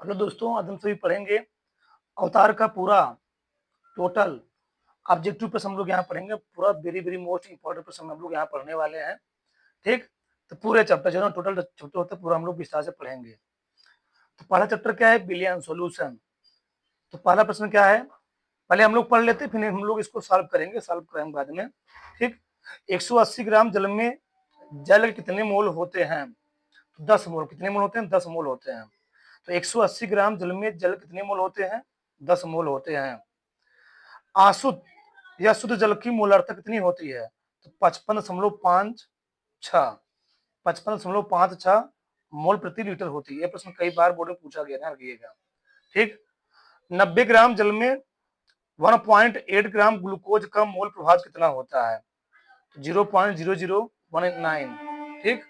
Hello दोस्तों, आज हम सभी पढ़ेंगे अवतार का पूरा टोटल ऑब्जेक्टिव प्रश्न हम लोग यहाँ पढ़ेंगे। पूरा वेरी वेरी मोस्ट इंपॉर्टेंट प्रश्न हम लोग यहाँ पढ़ने वाले हैं। ठीक, तो पूरे चैप्टर जो टोटल चैप्टर होता है पूरा हम लोग विस्तार से पढ़ेंगे। तो पहला चैप्टर क्या है? Billion solution. तो पहला प्रश्न क्या है, पहले हम लोग पढ़ लेते हैं, फिर हम लोग इसको सॉल्व करेंगे, सॉल्व करेंगे बाद में। ठीक, 180 ग्राम जल में जल कितने मोल होते हैं? 10 मोल। कितने मोल होते हैं? 10 मोल होते हैं। तो 180 ग्राम जल में जल कितने मोल होते हैं? 10 मोल होते हैं। आशुद्ध या शुद्ध जल की मोलार्ता कितनी होती है? तो 55.56 55.56 मोल प्रति लीटर होती है। ये प्रश्न कई बार बोर्ड में पूछा गया है, रखिएगा। ठीक, 90 ग्राम जल में 1.8 ग्राम ग्लूकोज का मोल प्रभाव कितना होता है? 0.00189। ठीक,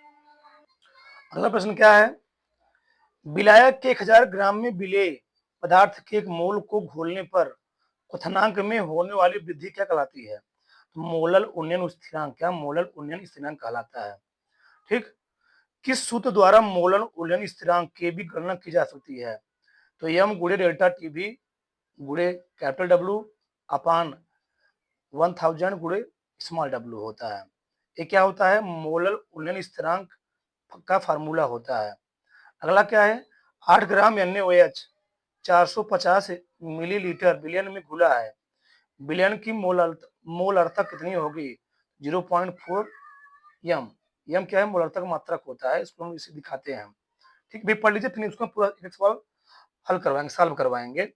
अगला प्रश्न क्या है? विलायक के 1000 ग्राम में विलेय पदार्थ के एक मोल को घोलने पर क्वथनांक में होने वाली वृद्धि क्या कहलाती है? तो मोलल उन्नयन स्थिरांक। क्या मोलल उन्नयन स्थिरांक कहलाता है? ठीक, किस सूत्र द्वारा मोलल उन्नयन स्थिरांक की भी गणना की जा सकती है? तो यम गुणे डेल्टा टीवी गुणे कैपिटल डब्ल्यू अपान 1000 गुणे स्मॉल डब्ल्यू होता है। ये क्या होता है? मोलल उन्नयन स्थिरांक का फार्मूला होता है। अगला क्या है? 8 ग्राम NaOH 450 मिलीलीटर विलयन में घुला है। विलयन की मोलरता कितनी होगी? 0.4 यम। यम क्या है? मोलरता का मात्रक होता है। इसको हम इसे दिखाते हैं। ठीक, भी पढ़ लीजिए, फिर उसको पूरा एक सवाल हल करवाएंगे, सॉल्व करवाएंगे।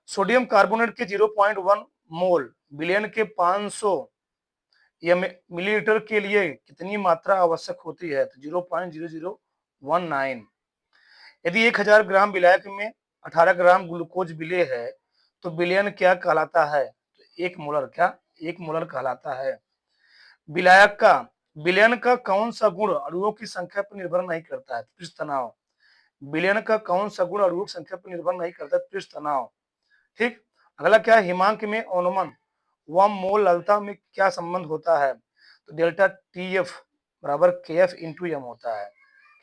सोडियम कार्बोनेट के 0.1 मोल विलयन के 500 मिलीलीटर के लिए कितनी मात्रा आवश्यक होती है? तो 0.0019। यदि 1000 ग्राम विलायक में 18 ग्राम ग्लूकोज विलेय है तो विलयन क्या कहलाता है? तो 1 मोलर। क्या? 1 मोलर कहलाता है। विलायक का विलयन का कौन सा गुण अणुओं की संख्या पर निर्भर नहीं करता है? पृष्ठ तनाव। विलयन का कौन सा गुण अणुओं की संख्या पर निर्भर नहीं करता? पृष्ठ तनाव। ठीक, अगला क्या है? हिमांक में अवनमन व मोललता में क्या संबंध होता है? तो डेल्टा TF बराबर KF इंटू यम होता है।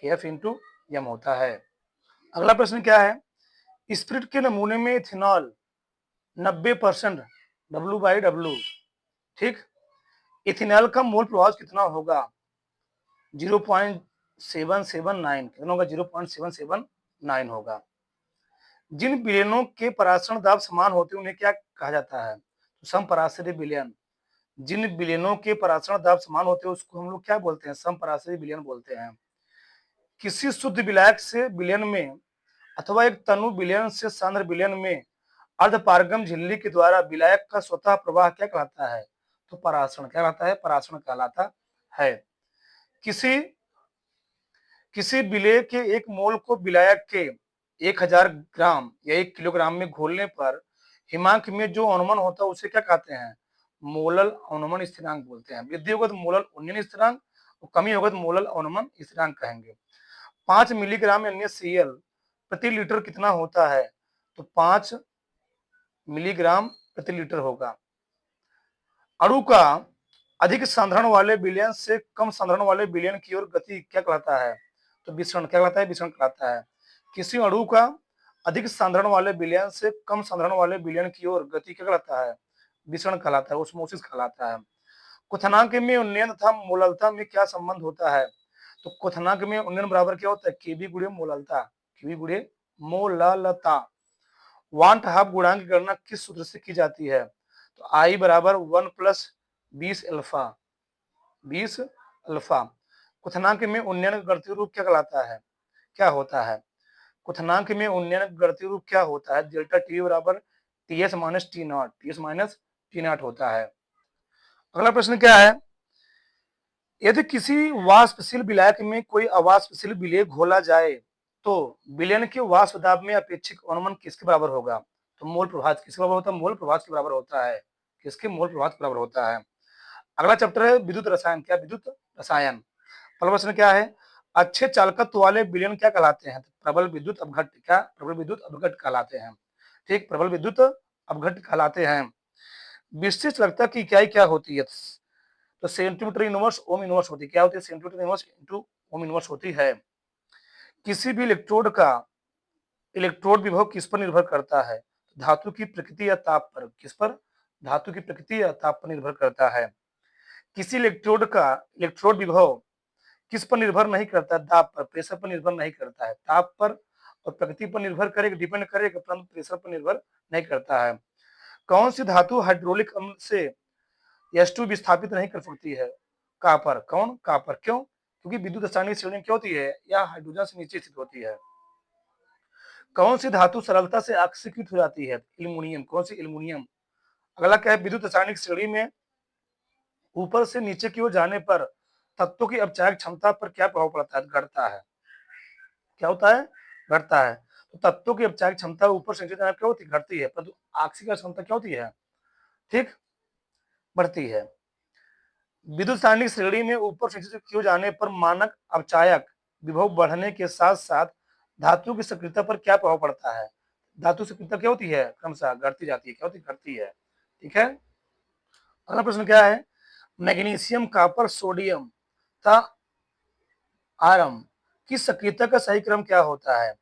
KF इंटू यम होता है। अगला प्रश्न क्या है? स्पिरिट के नमूने में इथेनॉल 90% W/W। ठीक, इथेनॉल का मोल प्रभाव कितना होगा? 0.779। कितना होगा? 0.779 होगा। जिन विलयनों के परासरण दाब समान होते हैं उन्हें क्या कहा जाता है? तो समपराशरी विलयन। जिन विलयनों के परासरण दाब समान होते हैं उसको हम लोग क्या बोलते हैं? समपराशरी विलयन बोलते हैं। किसी शुद्ध विलायक से विलयन में अथवा एक तनु विलयन से सांद्र विलयन में अर्धपारगम झिल्ली के द्वारा विलायक का स्वतः प्रवाह क्या कहलाता है? तो परासरण। क्या कहलाता है? परासरण कहलाता है। किसी किसी विलेय के एक मोल को विलायक के 1000 ग्राम या 1 किलोग्राम में घोलने पर हिमांक में जो अवनमन होता है उसे क्या कहते हैं? मोलल अवनमन स्थिरांक बोलते हैं। वृद्धि होगा तो मोलल उन्नयन स्थिरांक और कमी होगा तो मोलल अवनमन स्थिरांक कहेंगे। 5 मिलीग्राम NaCl प्रति लीटर कितना होता है? तो 5 मिलीग्राम प्रति लीटर होगा। अणु का अधिक सांद्रण वाले विलयन से कम सांद्रण वाले विलयन की ओर गति क्या कहलाता है? तो विसरण। क्या कहलाता है? विसरण कहलाता है। किसी अणु का अधिक सांद्रण वाले विलयन से कम सांद्रण वाले विलयन की ओर गति क्या कहलाता है? विसरण कहलाता है, ओस्मोसिस कहलाता है। क्वथनांक में उन्नयन तथा मोललता में क्या संबंध होता है? तो क्वथनांक में उन्नयन बराबर क्या होता है? Kb गुणे मोललता। Kb गुणे मोललता। वांट हाफ गुणांक की गणना किस सूत्र से की जाती है? तो I बराबर 1 प्लस 20 अल्फा। 20 अल्फा। क्वथनांक में उन्नयन गणितीय रूप क्या कहलाता है? क्या होता है? क्वथनांक में उन्नयन गणितीय रूप क्या होता है? डेल्टा T बराबर TS minus T not. TS minus T not होता है। अगला प्रश्न क्या है? यदि किसी वाष्पशील विलायक में कोई अवाष्पशील विलेय घोला जाए तो विलयन के वाष्प दाब में अपेक्षित अवनमन किसके बराबर होगा? तो मोल प्रभाव किसके बराबर होता है? मोल प्रभाव के बराबर होता है। किसके? मोल प्रभाव के बराबर होता है। अगला चैप्टर है विद्युत रसायन। क्या? विद्युत रसायन। पहला प्रश्न क्या है? अच्छे चालकत्व वाले विलयन क्या कहलाते हैं? तो प्रबल विद्युत अपघट्ट। क्या? प्रबल विद्युत अपघट्ट कहलाते हैं। ठीक, प्रबल विद्युत अपघट्ट कहलाते हैं। विशिष्ट चालकता की इकाई क्या होती है? तो सेंटीमीटर इनवर्स ओम इनवर्स होती है। क्या होती है? Centimetre inverse into ohm inverse होती है। किसी भी इलेक्ट्रोड का इलेक्ट्रोड विभव किस पर निर्भर करता है? धातु की प्रकृति या ताप पर। किस पर? धातु की प्रकृति या ताप पर निर्भर करता है। किसी इलेक्ट्रोड विभव किस पर निर्भर नहीं करता? दाब पर, प्रेशर पर निर्भर नहीं करता है। ताप पर और प्रकृति पर निर्भर करेगा, डिपेंड करेगा, परंतु प्रेशर पर निर्भर नहीं करता है। कौन सी धातु हाइड्रोलिक अम्ल से H2 विस्थापित नहीं कर सकती है? कापर। कौन? कापर। क्यों? क्योंकि विद्युत रासायनिक श्रेणी में क्या होती है? या हाइड्रोजन से नीचे स्थित होती है। कौन सी धातु सरलता से ऑक्सीकृत हो जाती है? एल्युमिनियम। कौन सी? एल्युमिनियम। अगला क्या है? विद्युत रासायनिक श्रेणी में ऊपर से नीचे की ओर जाने पर तत्वों की अपचायक क्षमता पर क्या प्रभाव पड़ता है? घटता है। क्या होता है? घटता है। तो तत्वों की अपचायक क्षमता ऊपर से नीचे जाने पर क्या होती है? घटती है, परंतु ऑक्सीकरण क्षमता क्या होती है? ठीक, बढ़ती है। विद्युत रासायनिक श्रेणी में ऊपर से नीचे की ओर जाने पर मानक अपचायक विभव बढ़ने के साथ साथ धातु की सक्रियता पर क्या प्रभाव पड़ता है? धातु सक्रियता क्या होती है? क्रमशः घटती जाती है। क्या होती है? घटती है। ठीक है। अगला प्रश्न क्या है? मैग्नीशियम, कॉपर, सोडियम तथा आयरन की सक्रियता का सही क्रम क्या होता है?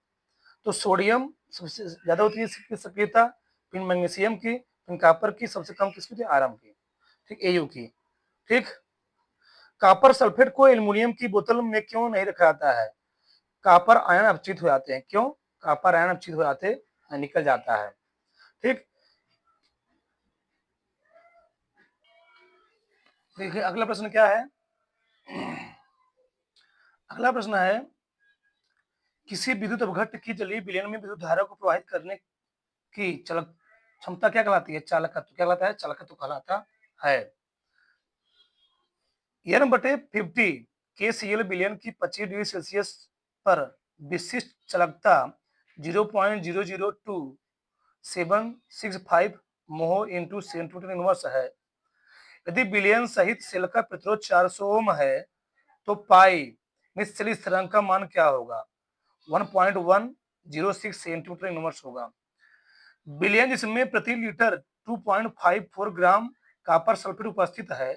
तो सोडियम सबसे ज्यादा होती है इसकी सक्रियता, फिर मैग्नीशियम की, फिर कॉपर की, सबसे कम किसकी होती है? आयरन की। ठीक, एयू की। ठीक। कॉपर सल्फेट को एल्युमिनियम की बोतल में क्यों नहीं रखा जाता है? कॉपर आयन अपचित हो जाते हैं। क्यों? कॉपर आयन अपचित हो जाते हैं, निकल जाता है। ठीक। देखिए अगला प्रश्न क्या है? अगला प्रश्न है, किसी विद्युत अपघट्ट की जलीय विलयन में विद्युत धारा को प्रवाहित करने की चलक क्षमता क्या कहलाती है? चालकत्व। क्या कहलाता है? चालकत्व कहलाता है। n बटे 50 KCl विलयन की 25 डिग्री सेल्सियस पर विशिष्ट चालकता 0.002765 मोह इंटू सेंटीमीटर इनवर्स है। यदि विलयन सहित सेल का प्रतिरोध 400 ओम है तो पाई निश्चल स्थिरांक का मान क्या होगा? 1.106 सेंटीमीटर इनवर्स होगा। विलयन जिसमें प्रति लीटर 2.54 ग्राम कॉपर सल्फेट उपस्थित है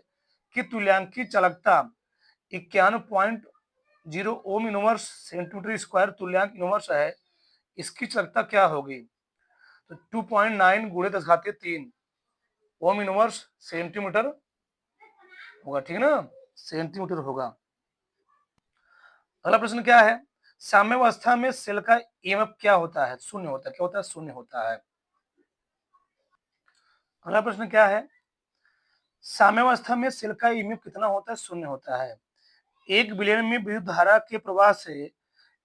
की तुल्यांकी चालकता 91.0 ओम इनवर्स सेंटीमीटर स्क्वायर तुल्यांक इनवर्स है। इसकी चालकता क्या होगी? तो 2.9 गुणे 10⁻³ ओम इनवर्स सेंटीमीटर होगा। ठीक ना, सेंटीमीटर होगा। अगला प्रश्न क्या है? साम्यावस्था में सेल का ईएमएफ क्या होता है? शून्य होता है। क्या होता है? शून्य होता है। अगला प्रश्न क्या है? साम्यावस्था में सेल का ईएमएफ कितना होता है? शून्य होता है। एक विलयन में विद्युत धारा के प्रवाह से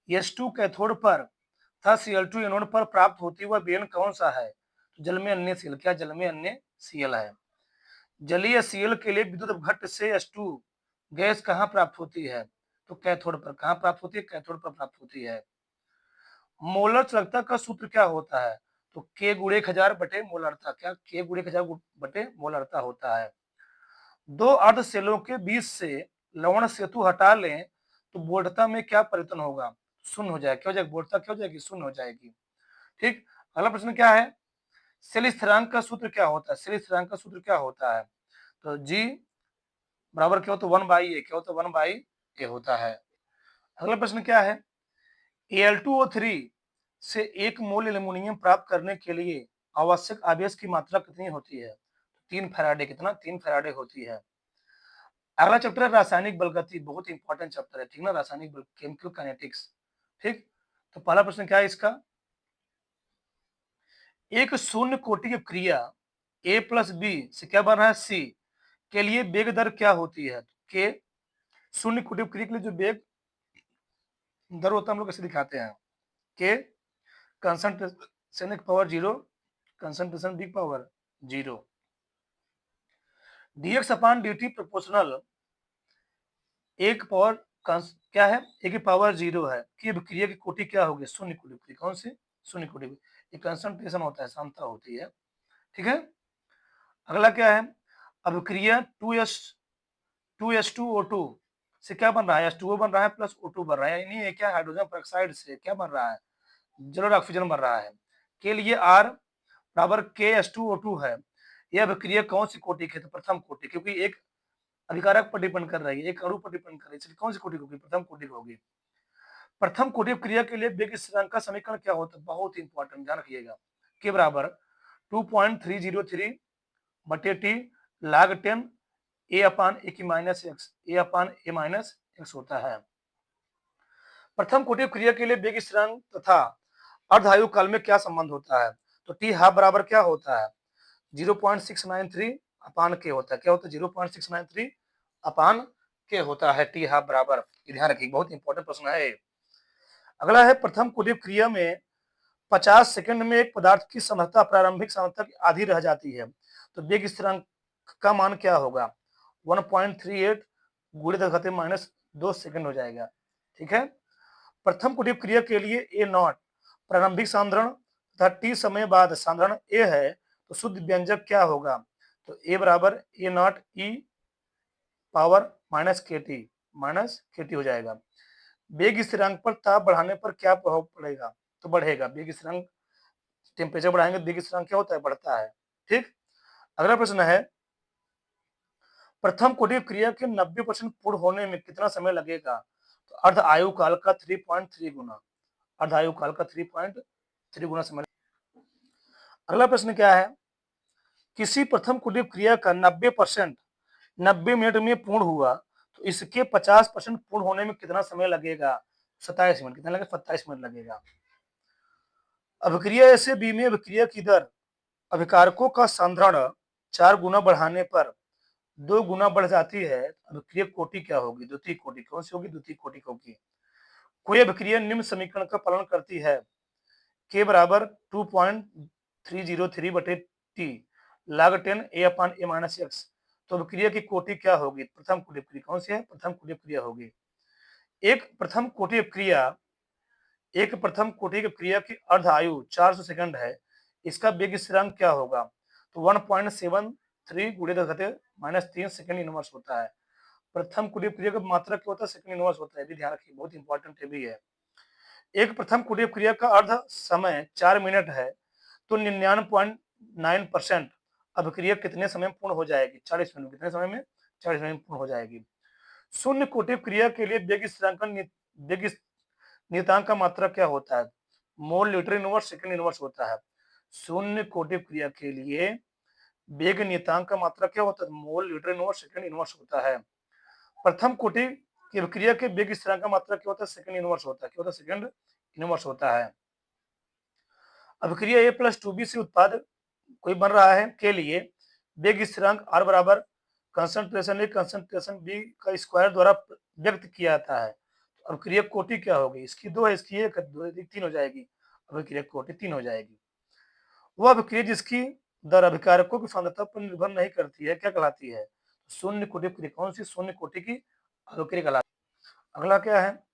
H2 कैथोड पर तथा Cl2 एनोड पर प्राप्त होती हुआ विलयन कौन सा है? जल में अन्य सीएल। क्या? जल में अन्य सीएल है। जलीय सीएल के लिए विद्युत अपघट्ट से H2 गैस कहाँ प्राप्त होती है? तो कैथोड पर। कहाँ प्राप्त होती है? कैथोड पर प्राप्त होती है। मोलर चालकता का सूत्र क्या होता है? तो K गुणे 1000 बटे मोलरता। क्या? K गुणे 1000 बटे मोलरता होता है। दो अर्ध सेलों के बीच से लवण सेतु हटा लें तो बोल्टता में क्या परिवर्तन होगा? शून्य हो जाएगा। क्या हो जाएगी? बोल्टता क्या हो जाएगी? शून्य हो जाएगी। ठीक। अगला प्रश्न क्या है? सेल स्थिरांक का सूत्र क्या होता है? सेल स्थिरांक का सूत्र क्या होता है? तो जी बराबर क्या होता है? 1/a। क्या होता है? 1/a होता है। अगला प्रश्न क्या है? Al2O3 से 1 मोल एल्यूमिनियम प्राप्त करने के लिए आवश्यक आवेश की मात्रा कितनी होती है? 3 फैराडे। कितना? 3 फैराडे होती है। अगला चैप्टर है रासायनिक बल गति। बहुत इंपॉर्टेंट चैप्टर है। ठीक ना, रासायनिक बल, केमिकल काइनेटिक्स। ठीक। तो पहला प्रश्न क्या है इसका? एक शून्य कोटि की क्रिया A प्लस बी से क्या बन रहा है? C के लिए वेग दर क्या होती है? के शून्य कोटि की क्रिया के लिए जो वेग दर होता है हम लोग कैसे दिखाते हैं? के कंसंट्रेशन की पावर 0, कंसंट्रेशन की पावर 0, dx अपान dt प्रोपोर्शनल एक पावर क्या है? एक की पावर 0 है कि अभिक्रिया की कोटि क्या होगी? शून्य कोटि की। कौन सी? शून्य कोटि की। एक कंसंट्रेशन होता है, सांद्रता होती है। ठीक है। अगला क्या है? अभिक्रिया 2s2O2 से क्या बन रहा है? H2O बन रहा है प्लस O2 बन रहा है। यानी ये क्या? हाइड्रोजन पेरोक्साइड से क्या बन रहा है? जलोढ़ ऑक्सीजन बन रहा है। के लिए R बराबर KH2O2 है। यह अभिक्रिया कौन सी कोटि की है? तो प्रथम कोटि, क्योंकि एक अभिकारक पर डिपेंड कर रही है, एक अणु पर डिपेंड कर रही है, इसलिए कौन सी कोटि होगी? प्रथम कोटि होगी। प्रथम कोटि क्रिया के लिए वेग स्थिरांक का समीकरण क्या होता है? बहुत इंपॉर्टेंट, ध्यान रखिएगा। के बराबर 2.303 बटे टी log 10 a अपान ए की माइनस एक्स, ए अपान ए माइनस एक्स होता है। प्रथम कोटि क्रिया के लिए वेग स्थिरांक तथा अर्धायु काल में क्या संबंध होता है? तो टी हाफ बराबर क्या होता है? 0.693 अपान के होता है। क्या होता है? 0.693 अपान के होता है टी हाफ बराबर। ध्यान रखिए, बहुत इंपॉर्टेंट प्रश्न है। अगला है, प्रथम कोटि क्रिया में 50 सेकंड में एक पदार्थ की सांद्रता प्रारंभिक सांद्रता की आधी रह जाती है, तो वेग स्थिरांक का मान क्या होगा? 1.38 गुणित घातीय माइनस 2 सेकंड हो जाएगा। ठीक है। प्रथम कोटि क्रिया के लिए ए नॉट प्रारंभिक सांद्रण तथा टी समय बाद सांद्रण ए है, तो शुद्ध व्यंजक क्या होगा? तो ए बराबर ए नॉट ई पावर माइनस के टी हो जाएगा। वेग स्थिरांक पर ताप बढ़ाने पर क्या प्रभाव पड़ेगा? तो बढ़ेगा। वेग स्थिरांक, टेम्परेचर बढ़ाएंगे वेग स्थिरांक क्या होता है? बढ़ता है। ठीक। अगला प्रश्न है, प्रथम कोटि क्रिया के 90% पूर्ण होने में कितना समय लगेगा? तो अर्ध आयु काल का 3.3 गुना, अर्ध आयु काल का 3.3 गुना समय। अगला प्रश्न क्या है, किसी प्रथम कोटि क्रिया का 90% 90 मिनट में पूर्ण हुआ, तो इसके 50% पूर्ण होने में कितना समय लगेगा? 27 मिनट। कितना लगेगा? 27 मिनट लगेगा। अभिक्रिया ए से बी में अभिक्रिया की दर अभिकारकों का सांद्रण 4 गुना बढ़ाने पर 2 गुना बढ़ जाती है। अभिक्रिया कोटि क्या होगी? द्वितीय कोटि। कौन सी होगी? द्वितीय कोटि होगी। कोई अभिक्रिया निम्न समीकरण का पालन करती है, के बराबर 2.303 बटे टी log 10 ए अपान ए माइनस एक्स, तो अभिक्रिया की कोटि क्या होगी? प्रथम कोटि क्रिया। कौन सी है? प्रथम कोटि क्रिया होगी। एक प्रथम कोटि क्रिया की अर्ध आयु 400 सेकंड है, इसका वेग स्थिरांक क्या होगा? तो 1.73 गुणित घातीय माइनस 3 सेकंड इनवर्स होता है। प्रथम कोटि क्रिया का मात्रक क्या होता है? सेकंड इनवर्स होता है। भी ध्यान रखिए, बहुत इंपॉर्टेंट है भी है। एक प्रथम कोटि क्रिया का अर्ध समय 4 मिनट है, तो 99.9% अभिक्रिया कितने समय में पूर्ण हो जाएगी? 40 मिनट। कितने समय में? 40 मिनट में पूर्ण हो जाएगी। शून्य कोटि क्रिया के लिए वेग स्थिरांक वेग नियतांक का मात्रक क्या होता है? Mole litre inverse second inverse होता है। शून्य कोटि क्रिया के लिए वेग नियतांक का मात्रक क्या होता है? Mole litre inverse second inverse होता है। प्रथम कोटि की अभिक्रिया के वेग स्थिरांक का मात्रक क्या होता है? सेकंड इनवर्स होता है। क्या होता है? सेकंड इनवर्स होता है। अभिक्रिया ए प्लस 2बी से उत्पाद कोई बन रहा है के लिए वेग स्थिरांक आर बराबर कंसंट्रेशन ए कंसंट्रेशन बी का स्क्वायर द्वारा व्यक्त किया जाता है। तो अभिक्रिया कोटि क्या होगी? इसकी 2 है, इसकी 1 है, 2 3 हो जाएगी। अभिक्रिया कोटि 3 हो जाएगी। वह अभिक्रिया जिसकी दर अभिकारकों की सांद्रता पर निर्भर नहीं करती है, क्या कहलाती है? शून्य कोटि क्रिया। कौन सी? शून्य कोटि की अभिक्रिया कहलाती है। अगला क्या है,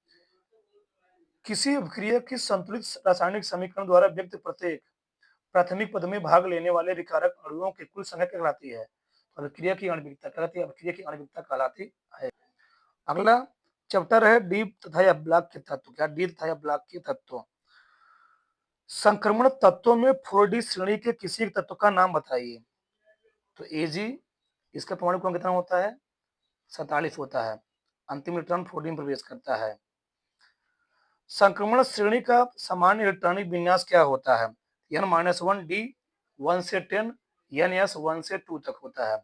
किसी अभिक्रिया की संतुलित रासायनिक समीकरण द्वारा व्यक्त प्रत्येक प्राथमिक पद में भाग लेने वाले विकारक अणुओं की कुल संख्या कहलाती है। अभिक्रिया की आणविकता कहलाती है। अभिक्रिया की आणविकता कहलाती है। अगला चैप्टर है डी तथा या ब्लॉक के तत्व। क्या? डी तथा या ब्लॉक के तत्व। संक्रमण तत्वों में 4D श्रेणी के किसी एक तत्व का नाम बताइए। तो एजी, इसका परमाणु क्रमांक कितना होता है? 47 होता है। अंतिम इलेक्ट्रॉन 4D में प्रवेश करता है। संक्रमण श्रेणी का सामान्य इलेक्ट्रॉनिक विन्यास क्या होता है? n-1 d 1 से 10 ns 1 से 2 तक होता है।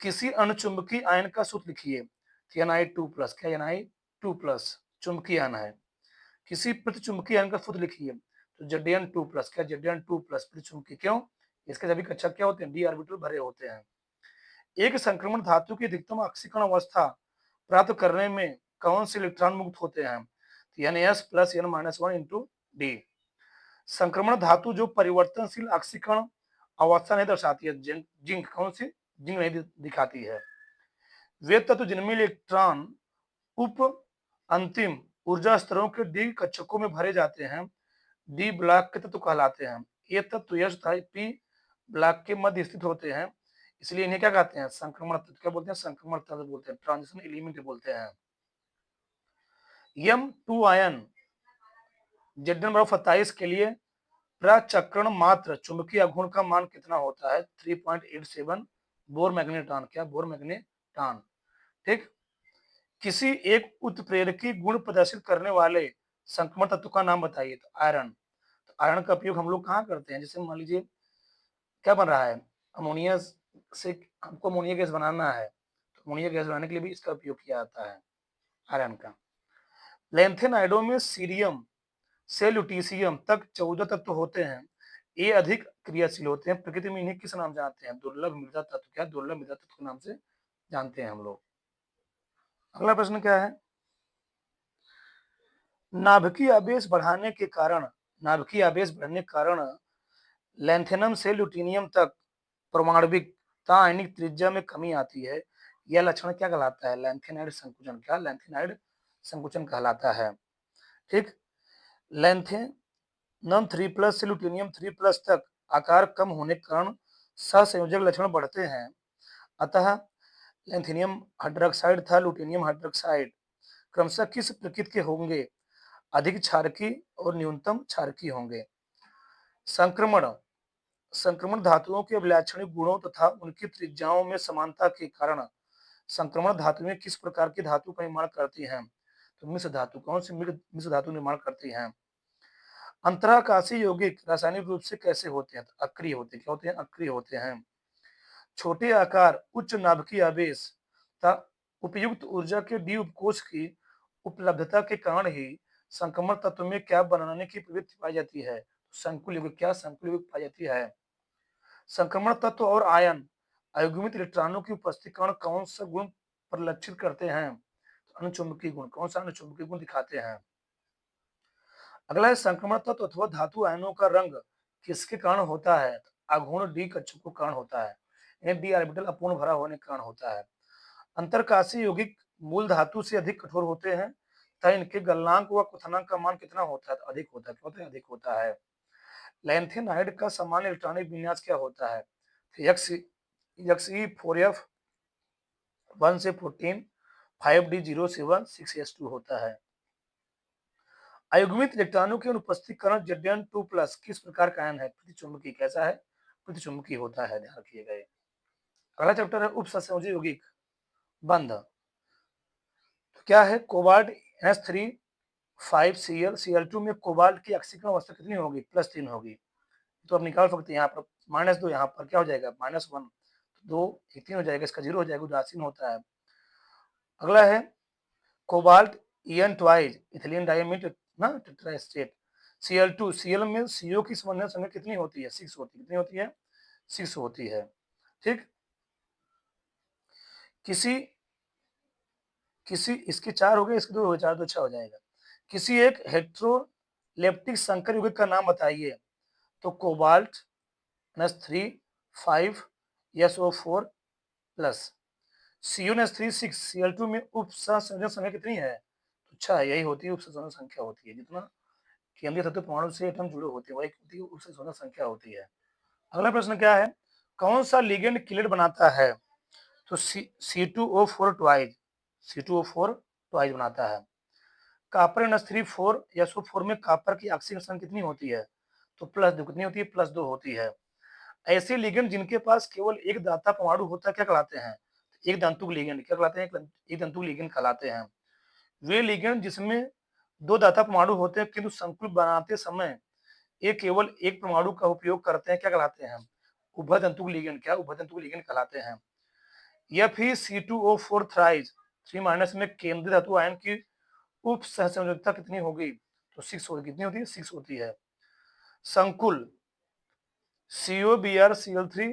किसी अनुचुंबकीय आयन का सूत्र लिखिए। Ni2+। क्या? Ni2+ चुंबकीय आयन है। किसी प्रतिचुंबकीय आयन का सूत्र लिखिए। तो Zn2+। क्या? Zn2+ प्रतिचुंबकीय। क्यों? इसके सभी कक्षक क्या होते हैं? d ऑर्बिटल भरे होते हैं। एक संक्रमण धातु की अधिकतम ऑक्सीकरण अवस्था प्राप्त करने में कौन से इलेक्ट्रॉन मुक्त होते हैं? Ns + n-1 into D. संक्रमण धातु जो परिवर्तनशील ऑक्सीकरण अवस्था नहीं दर्शाती है, जिंक। कौन सी? जिंक नहीं दिखाती है। वे तत्व जिनमें इलेक्ट्रॉन उप अंतिम ऊर्जा स्तरों के डी कक्षकों में भरे जाते हैं, डी ब्लॉक के तत्व कहलाते हैं। ये तत्व एस तथा पी ब्लॉक के मध्य स्थित होते हैं, इसलिए इन्हें क्या कहते हैं? संक्रमण तत्व। क्या बोलते हैं? संक्रमण तत्व बोलते हैं, ट्रांजिशन एलिमेंट बोलते हैं। M2 आयन Zn-27 के लिए प्रचक्रण मात्र चुंबकीय आघूर्ण का मान कितना होता है? 3.87 बोर मैग्नेटॉन। क्या? Bore magneton. ठीक। किसी एक उत्प्रेरकी गुण प्रदर्शित करने वाले संक्रमण तत्व का नाम बताइए। तो आयरन। तो आयरन का उपयोग हम लोग कहाँ करते हैं? जैसे मान लीजिए क्या बन रहा है, अमोनिया से हमको अमोनिया गैस बनाना है, तो अमोनिया गैस बनाने के लिए भी इसका उपयोग किया जाता है आयरन का। लैंथेनाइडों में सीरियम से लुटीशियम तक 14 तत्व होते हैं। ये अधिक क्रियाशील होते हैं। प्रकृति में इन्हें किस नाम जानते हैं? दुर्लभ मृदा तत्व। क्या दुर्लभ मृदा तत्व के नाम से जानते हैं हम लोग। अगला प्रश्न क्या है? नाभिकीय आवेश बढ़ाने के कारण, नाभिकीय आवेश बढ़ने के कारण लैंथेनम से ल्यूटिनियम तक परमाणविक आयनिक त्रिज्या में कमी आती है। यह लक्षण क्या कहलाता है? लैंथेनाइड संकुचन। क्या लैंथेनाइड संकुचन कहलाता है। ठीक। लैंथेनम 3+ से ल्यूटिनियम 3+ तक आकार कम होने के कारण सहसंयोजक लक्षण बढ़ते हैं। अतः लैंथेनियम हाइड्रोक्साइड तथा ल्यूटिनियम हाइड्रोक्साइड क्रमशः किस प्रकृति के होंगे? अधिक क्षारकी और न्यूनतम क्षारकी होंगे। संक्रमण, संक्रमण धातुओं के अभिलाक्षणिक गुणों तथा उनकी त्रिज्याओं में समानता के कारण संक्रमण धातुएं किस प्रकार की धातु का निर्माण करती हैं? तो मिश्र धातु। कौन सी मिश्र धातु निर्माण करती हैं? अंतराकाशीय यौगिक रासायनिक रूप से कैसे होते हैं? तो अक्रिय होते हैं। क्या होते हैं? अक्रिय होते हैं। छोटे आकार, उच्च नाभिकीय आवेश तथा उपयुक्त ऊर्जा के डी उपकोष की उपलब्धता के कारण ही संक्रमण तत्व में क्या बनाने की प्रवृत्ति पाई जाती है? संकुल यौगिक। क्या संकुल यौगिक पाई जाती है? संक्रमण तत्व और आयन अयुग्मित इलेक्ट्रॉनों की उपस्थिति कारण कौन सा गुण परिलक्षित करते हैं? तो अनुचुंबकीय गुण। कौन सा अनुचुंबकीय गुण दिखाते हैं? अगला है संक्रमण तत्व अथवा धातु आयनों का रंग किसके कारण होता है? आघूर्ण डी कक्षक के कारण होता है। डी ऑर्बिटल अपूर्ण भरा होने के कारण होता है। अंतरकाशीय यौगिक मूल धातु से अधिक कठोर होते हैं तथा इनके गलनांक व क्वथनांक का मान कितना होता है? तो अधिक होता है। क्या होता है? अधिक होता है। लैंथेनाइड का सामान्य इलेक्ट्रॉनिक विन्यास क्या होता है? Xe4f 1 से 14 5d0 से 6s2 होता है। अयुग्मित इलेक्ट्रॉनों के अनुपस्थिति कारण Zn2+ किस प्रकार का आयन है? प्रतिचुंबकीय। कैसा है? प्रतिचुंबकीय होता है। ध्यान रखिएगा। अगला चैप्टर है उपसंयोजी यौगिक बंध। तो क्या है? कोबाल्ट NH3 5Cl Cl2 में कोबाल्ट की ऑक्सीकरण अवस्था कितनी होगी? +3 होगी। तो आप निकाल सकते हैं। यहाँ पर -2, यहाँ पर क्या हो जाएगा? -1। 2 3 हो जाएगा, इसका 0 हो जाएगा, उदासीन होता है। अगला है cobalt En twice ethylene diamine ना टेट्राएस्टेट। Cl2 Cl में CO की समन्वय संख्या कितनी होती है? 6 होती है। कितनी होती है? 6 होती है। ठीक। किसी किसी इसके 4 हो गए, इसके 2 हो गए, 4 तो 6 हो जाएगा। किसी एक हेट्रोलेप्टिक संकर यौगिक का नाम बताइए। तो cobalt NH3 5 SO4 plus CuNH3 6 Cl2 में उपसंयोजक संख्या कितनी है? तो 6। यही होती है उपसंयोजक संख्या होती है। जितना केंद्रीय तत्व परमाणु से एटम जुड़े होते हैं वही होती है उपसंयोजक संख्या होती है। अगला प्रश्न क्या है? कौन सा लिगेंड किलेट बनाता है? तो C2O4 ट्वाइज। C2O4 ट्वाइज बनाता है। कॉपर NH3 4 SO4 में कॉपर की ऑक्सीजन संख्या कितनी होती है? तो +2। कितनी होती है? +2 होती है। ऐसे लिगेंड जिनके पास केवल एक दाता परमाणु होता है क्या कहलाते हैं? एक धातुक लिगेंड। क्या कहलाते हैं? एक धातुक लिगेंड कहलाते हैं। वे लिगेंड जिसमें 2 दाता परमाणु होते हैं किंतु संकुल बनाते समय ये केवल एक परमाणु का उपयोग करते हैं क्या कहलाते हैं? उभयतंतुक लिगेंड। क्या? उभयतंतुक लिगेंड कहलाते हैं। या फिर C2O4 थ्राइज 3- में केंद्रीय धातु आयन की उप सहसंयोजकता कितनी होगी? तो 6 होगी। कितनी होती है? 6 होती है। संकुल COBr Cl3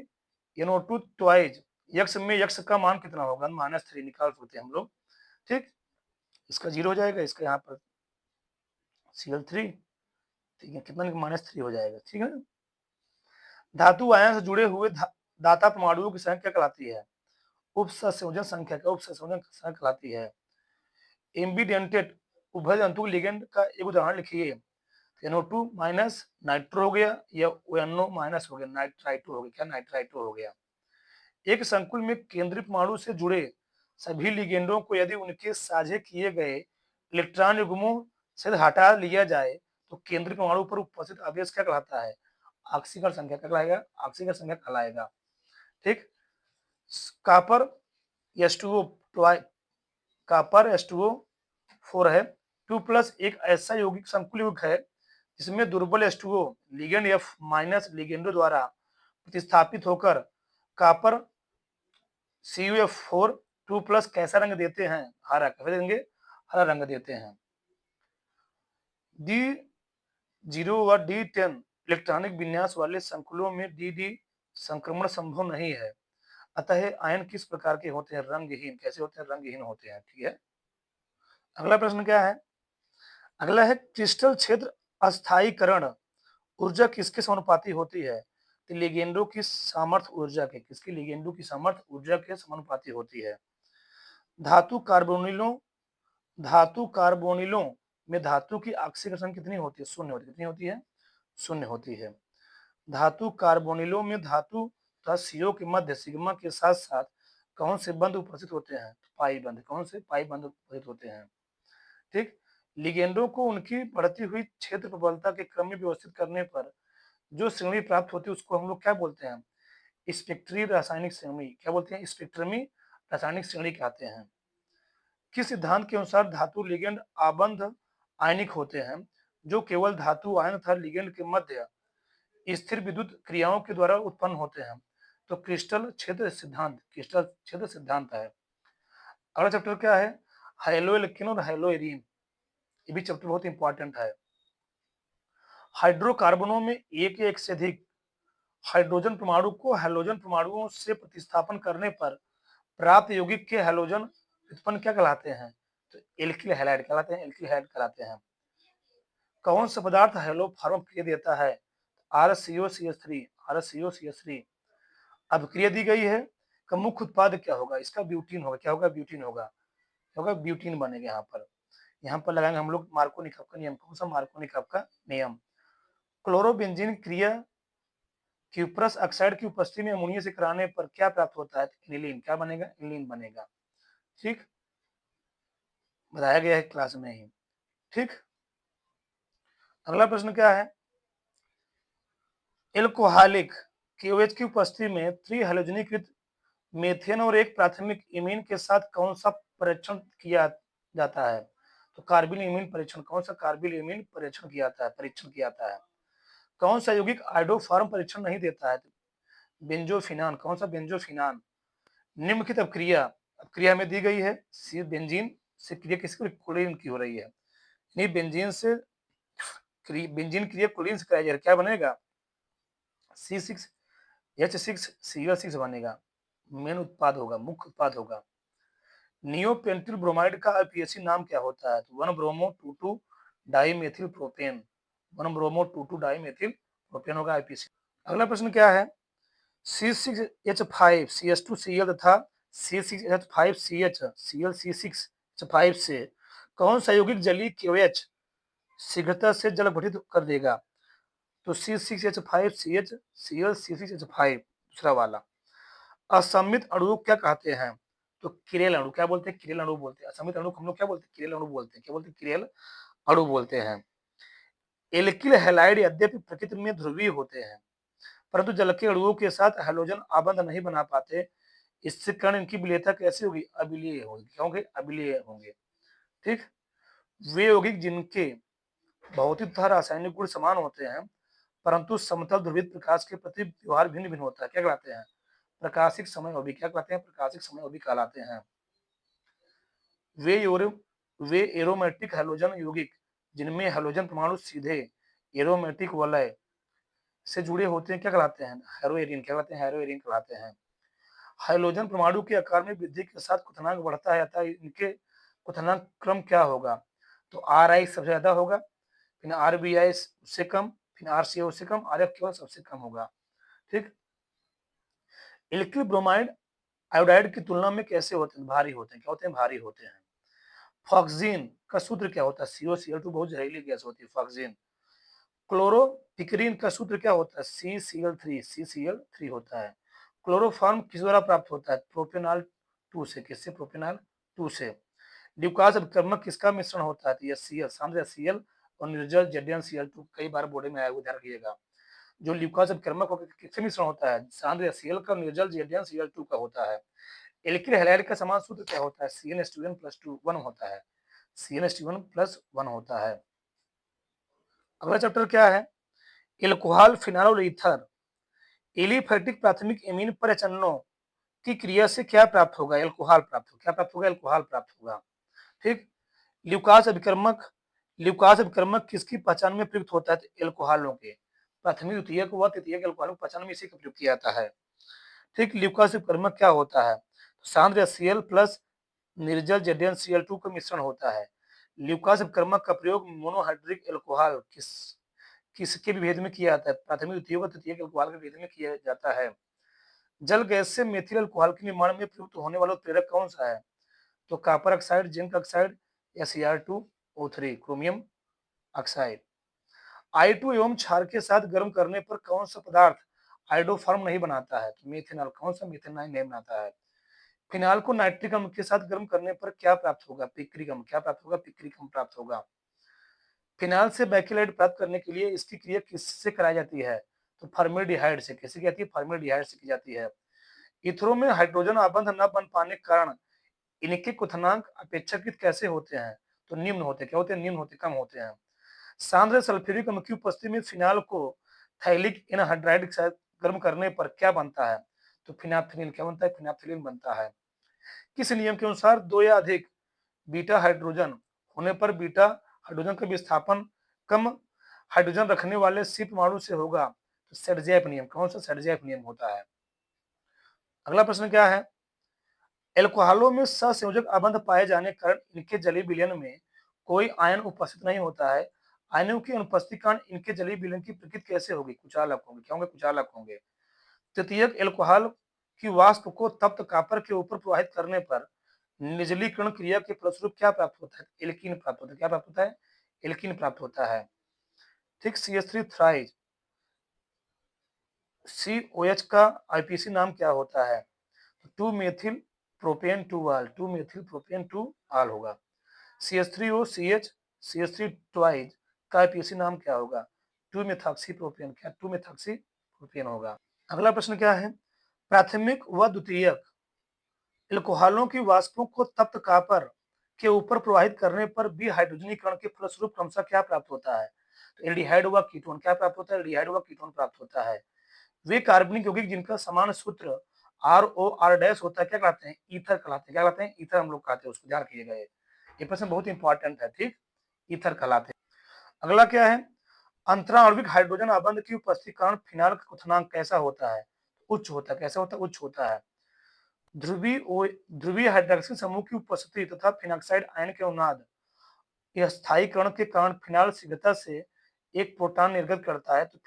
NO2 ट्वाइज यक्ष में यक्ष का मान कितना होगा? -3 निकाल सकते हैं हम लोग। ठीक। इसका 0 हो जाएगा, इसका यहाँ पर Cl3। ठीक है, कितना? -3 हो जाएगा। ठीक है। धातु आयन से जुड़े हुए दाता परमाणुओं की संख्या कहलाती है उपसंयोजक संख्या। का उपसंयोजक संख्या कहलाती है। एम्बिडेंटेड उभयतंतुक लिगेंड का एक उदाहरण लिखिए। NO2- नाइट्रो हो गया या ONO- हो गया, नाइट्राइटो हो गया। क्या? नाइट्राइटो हो गया। एक संकुल में केंद्रीय परमाणु से जुड़े सभी लिगेंडों को यदि उनके साझे किए गए इलेक्ट्रॉन युग्मों से हटा लिया जाए तो केंद्रीय परमाणु पर उपस्थित आवेश क्या कहलाता है? ऑक्सीकरण संख्या क्या कहलाएगा? ऑक्सीकरण संख्या कहलाएगा। ठीक। कॉपर H2O कॉपर H2O4 है। 2 प्लस एक ऐसा यौगिक संकुल यौगिक है जिसमें दुर्बल H2O लिगेंड F माइनस लिगेंडो द्वारा प्रतिस्थापित होकर कॉपर CuF4 2 प्लस कैसा रंग देते हैं? हरा। कैसे देंगे? हरा रंग देते हैं। D0 व D10 इलेक्ट्रॉनिक विन्यास वाले संकुलों में dd संक्रमण संभव नहीं है, अतः आयन किस प्रकार के होते हैं? रंगहीन। कैसे होते हैं? रंगहीन होते हैं। ठीक है। अगला प्रश्न क्या है? अगला है क्रिस्टल क्षेत्र अस्थायीकरण ऊर्जा किसके समानुपाती होती है? तो लिगेंडो की सामर्थ्य ऊर्जा के। किसकी? लिगेंडो की सामर्थ्य ऊर्जा के समानुपाती होती है। धातु कार्बोनिलों में धातु की ऑक्सीकरण कितनी होती है? शून्य होती है। कितनी होती है? शून्य होती है। धातु कार्बोनिलों में धातु तथा CO के मध्य सिग्मा के साथ साथ कौन से बंध उपस्थित होते हैं? पाई बंध। कौन से? पाई बंध उपस्थित होते हैं। ठीक। लिगेंडो को उनकी बढ़ती हुई क्षेत्र प्रबलता के क्रम में व्यवस्थित करने पर जो श्रेणी प्राप्त होती है उसको हम लोग क्या बोलते हैं? स्पेक्ट्री रासायनिक श्रेणी। क्या बोलते हैं? स्पेक्ट्रमी रासायनिक श्रेणी कहते हैं। किस सिद्धांत के अनुसार धातु लिगेंड आबंध आयनिक होते हैं जो केवल धातु आयन तथा लिगेंड के मध्य स्थिर विद्युत क्रियाओं के द्वारा उत्पन्न होते हैं? तो क्रिस्टल क्षेत्र सिद्धांत। क्रिस्टल क्षेत्र सिद्धांत है। अगला चैप्टर क्या है? हैलोएल्केन और हैलोएरीन। ये भी चैप्टर बहुत इंपॉर्टेंट है। हाइड्रोकार्बनों में एक या एक से अधिक हाइड्रोजन परमाणु को हैलोजन परमाणुओं से प्रतिस्थापन करने पर प्राप्त यौगिक के हैलोजन उत्पन्न क्या कहलाते हैं? तो एल्किल हैलाइड कहलाते हैं। एल्किल हैलाइड कहलाते हैं। कौन सा पदार्थ हैलो फॉर्म क्रिया देता है? RCOCH3। RCOCH3 अभिक्रिया दी गई है का मुख्य उत्पाद क्या होगा? इसका ब्यूटीन होगा। क्या होगा? ब्यूटीन होगा। होगा ब्यूटीन बनेगा। यहाँ पर लगाएंगे हम लोग मार्कोनिकॉफ का नियम। कौन सा? मार्कोनिकॉफ का नियम। क्लोरोबेंजीन क्रिया क्यूप्रस ऑक्साइड की उपस्थिति में अमोनिया से कराने पर क्या प्राप्त होता है? एनिलीन। क्या बनेगा? एनिलीन बनेगा। ठीक, बताया गया है क्लास में ही। ठीक। अगला प्रश्न क्या है? एल्कोहलिक KOH की उपस्थिति में त्रिहैलोजनीकृत मेथेन और एक प्राथमिक इमीन के साथ कौन सा परीक्षण किया जाता है? तो कार्बिल इमीन परीक्षण। कौन सा? कार्बिल इमीन परीक्षण किया जाता है। परीक्षण किया जाता है। कौन सा यौगिक आइडोफार्म परीक्षण नहीं देता है? बेंजोफिनान। कौन सा? बेंजोफिनान। निम्नलिखित अपक्रिया में दी गई है। सी बेंजीन से क्रिया किसकी? क्लोरीन की हो रही है। नहीं, बेंजीन बेंजीन क्रिया क्लोरीन से कराई जा रही है। क्या बनेगा? C6H6Cl6 बनेगा। मेन उत्पाद होगा, मुख्य उत्पाद होगा। नियोपेंटिल ब्रोमाइड का IPAC नाम क्या होता है? तो 1 bromo 2 dimethyl propane. 1 bromo 2 dimethyl propane होगा IPAC। अगला प्रश्न क्या है? C6H5CH2Cl तथा C6H5CH Cl C6H5 से कौन सा यौगिक जलीय KOH शीघ्रता से जल गठित कर देगा? तो C6H5CH Cl दूसरा वाला। असमित अणु क्या कहते हैं? तो किरेल अणु। क्या बोलते हैं? किरेल अणु बोलते हैं। असमित अणु हम लोग क्या बोलते हैं? किरेल अणु बोलते हैं। क्या बोलते हैं? किरेल अणु बोलते हैं। एल्किल हैलाइड यद्यपि प्रकृति में ध्रुवीय होते हैं परंतु जल के अणुओं के साथ हैलोजन आबंध नहीं बना पाते। इससे कारण इनकी विलेयता कैसे होगी? अविलेय होगी। क्या होंगे? अविलेय होंगे। ठीक। वे यौगिक जिनके भौतिक तथा रासायनिक गुण समान होते हैं परंतु समतल ध्रुवित प्रकाश के प्रति व्यवहार भिन्न भिन्न होता है, क्या कहलाते हैं? प्रकाशिक समय अवधि। क्या कहलाते हैं? प्रकाशिक समय अवधि कहलाते हैं। वे एरोमेटिक हैलोजन यौगिक जिनमें हैलोजन परमाणु सीधे एरोमेटिक वलय से जुड़े होते हैं क्या कहलाते हैं? हेरोएरिन। क्या कहलाते हैं? हेरोएरिन कहलाते हैं। हाइड्रोजन परमाणु के आकार में वृद्धि के साथ क्वथनांक बढ़ता है अतः इनके क्वथनांक क्रम क्या होगा? तो RI सबसे ज्यादा होगा, फिर RBI उससे कम, फिर RCI उससे कम, RF केवल सबसे कम होगा। ठीक। एल्किल ब्रोमाइड आयोडाइड की तुलना में कैसे होते हैं? भारी होते हैं। क्या होते हैं? भारी होते हैं। फॉक्सीन का सूत्र क्या होता है? COCl2 बहुत जहरीली गैस होती है फॉक्सीन। क्लोरोपिक्रीन का सूत्र क्या होता है? CCl3 होता है। क्लोरोफॉर्म किस द्वारा प्राप्त होता है? प्रोपेनॉल 2 से। किससे? प्रोपेनॉल 2 से। ल्यूकास अभिकर्मक किसका मिश्रण होता है? तो HCl सांद्र HCl और निर्जल ZnCl2 कई बार बोर्ड में आया हुआ, ध्यान रखिएगा। जो ल्यूकास अभिकर्मक किससे मिश्रण होता है? सांद्र HCl का, निर्जल ZnCl2 का होता है। एल्किल हैलाइड का समान सूत्र क्या होता है? CnH2n प्लस 1 होता है। CnH2n प्लस 1 होता है। अगला चैप्टर क्या है? एल्कोहल, फिनाल और ईथर एलिफैटिक प्राथमिक एमीन परिचन्नों की क्रिया से क्या प्राप्त होगा? एल्कोहल प्राप्त होगा। क्या प्राप्त होगा? एल्कोहल प्राप्त होगा। ठीक। ल्यूकास अभिकर्मक किसकी पहचान में प्रयुक्त होता है? एल्कोहलों के प्राथमिक, द्वितीयक व तृतीयक एल्कोहलों की पहचान में इसी का प्रयोग किया जाता है। ठीक। ल्यूकास अभिकर्मक क्या होता है? सांद्र HCl प्लस निर्जल ZnCl2 का मिश्रण होता है। ल्यूकास अभिकर्मक का प्रयोग मोनोहाइड्रिक एल्कोहल किसके विभेद में किया जाता है? प्राथमिक, द्वितीयक व तृतीयक एल्कोहल के विभेद में किया जाता है। जल गैस से मेथिल अल्कोहल के निर्माण में प्रयुक्त होने वाला उत्प्रेरक कौन सा है? तो कॉपर ऑक्साइड, जिंक ऑक्साइड या Cr2O3 क्रोमियम ऑक्साइड। I2 एवं क्षार के साथ गर्म करने पर कौन सा पदार्थ आयोडोफॉर्म नहीं बनाता है? तो मेथेनॉल। कौन सा? मेथेनॉल नहीं बनाता है। फिनाल को नाइट्रिक अम्ल के साथ गर्म करने पर क्या प्राप्त होगा? पिक्रिक अम्ल। क्या प्राप्त होगा? पिक्रिक अम्ल प्राप्त होगा। फिनाल से बैक्टीरियाइड प्राप्त करने के लिए इसकी क्रिया किससे कराई जाती है? तो फॉर्मेल्डिहाइड से। कैसे की जाती है? फॉर्मेल्डिहाइड से की जाती है। इथरो में हाइड्रोजन आबंध न बन पाने के कारण इनके क्वथनांक अपेक्षाकृत कैसे होते हैं? तो निम्न होते। क्या होते हैं? निम्न होते, कम होते हैं। सांद्र सल्फ्यूरिक अम्ल की उपस्थिति में फिनाल को थैलिक एनहाइड्राइड के साथ गर्म करने पर क्या बनता है? तो फिनाफ्थलीन। क्या बनता है? फिनाफ्थलीन बनता है। किस नियम के अनुसार दो या अधिक बीटा हाइड्रोजन होने पर बीटा हाइड्रोजन का विस्थापन कम हाइड्रोजन रखने वाले सी परमाणु से होगा? तो सेडजेफ नियम। कौन सा? सेडजेफ नियम होता है। अगला प्रश्न क्या है? एल्कोहलों में सहसंयोजक अबंध पाए जाने के कारण इनके जलीय विलयन में कोई आयन उपस्थित नहीं होता है। आयनों की अनुपस्थिति के कारण इनके जलीय विलयन की प्रकृति कैसे होगी? कुचालक होंगे। क्या होंगे? कुचालक होंगे। तृतीयक एल्कोहल की वाष्प को तप्त कॉपर के ऊपर प्रवाहित करने पर निर्जलीकरण क्रिया के फलस्वरूप क्या प्राप्त होता है? एल्कीन प्राप्त होता है। क्या प्राप्त होता है? एल्कीन प्राप्त होता है। ठीक। CH3 थ्राइज COH का IPC नाम क्या होता है? 2 मेथिल प्रोपेन 2 आल। 2 मेथिल प्रोपेन 2 आल होगा। CH3O CH CH3 ट्वाइज का IPC नाम क्या होगा? 2 मेथॉक्सी प्रोपेन। क्या? 2 मेथॉक्सी प्रोपेन होगा। अगला प्रश्न क्या है? प्राथमिक व द्वितीयक एल्कोहलों की वाष्पों को तप्त कॉपर के ऊपर प्रवाहित करने पर भी हाइड्रोजनीकरण के फलस्वरूप क्रमशः क्या प्राप्त होता है? तो एल्डिहाइड व कीटोन। क्या प्राप्त होता है? एल्डिहाइड व कीटोन प्राप्त होता है। वे कार्बनिक यौगिक जिनका समान सूत्र ROR डैश होता है क्या कहलाते हैं? ईथर कहलाते हैं। क्या कहलाते हैं? ईथर हम लोग कहते हैं। उसको ध्यान रखिएगा, ये प्रश्न बहुत इंपॉर्टेंट है। ठीक। ईथर कहलाते हैं। अगला क्या है? अंतराणविक हाइड्रोजन आबंध की उपस्थिति कारण फिनाल का क्वथनांक कैसा होता है? उच्च होता है। कैसा होता है? उच्च होता है। ध्रुवीय हाइड्रोक्सिल समूह की उपस्थिति तथा फिनॉक्साइड आयन के उन्नाद स्थायीकरण के कारण फिनाल शीघ्रता से एक प्रोटॉन निर्गत करता है। तो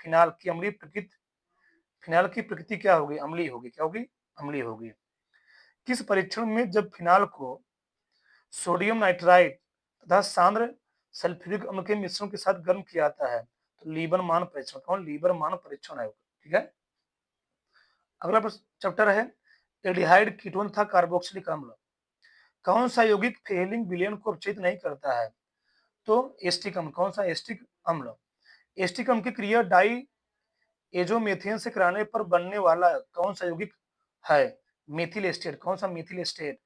फिनाल की प्रकृति क्या होगी? अम्लीय होगी। क्या होगी? अम्लीय होगी। किस परीक्षण में जब फिनाल को सोडियम नाइट्राइट तथा सांद्र सल्फ्यूरिक अम्ल के मिश्रण के साथ गर्म किया जाता है? तो लीबन मान परीक्षण। कौन? लीबन मान परीक्षण है। ठीक है। अगला चैप्टर है एल्डिहाइड, कीटोन तथा कार्बोक्सिलिक अम्ल। कौन सा यौगिक फेलिंग विलयन को अपचित नहीं करता है? तो एस्टिक अम्ल। कौन सा? एस्टिक अम्ल। एस्टिक अम्ल की क्रिया डाई एजोमेथेन से कराने पर बनने वाला कौन सा यौगिक है? Methyl estate. कौन सा? Methyl estate.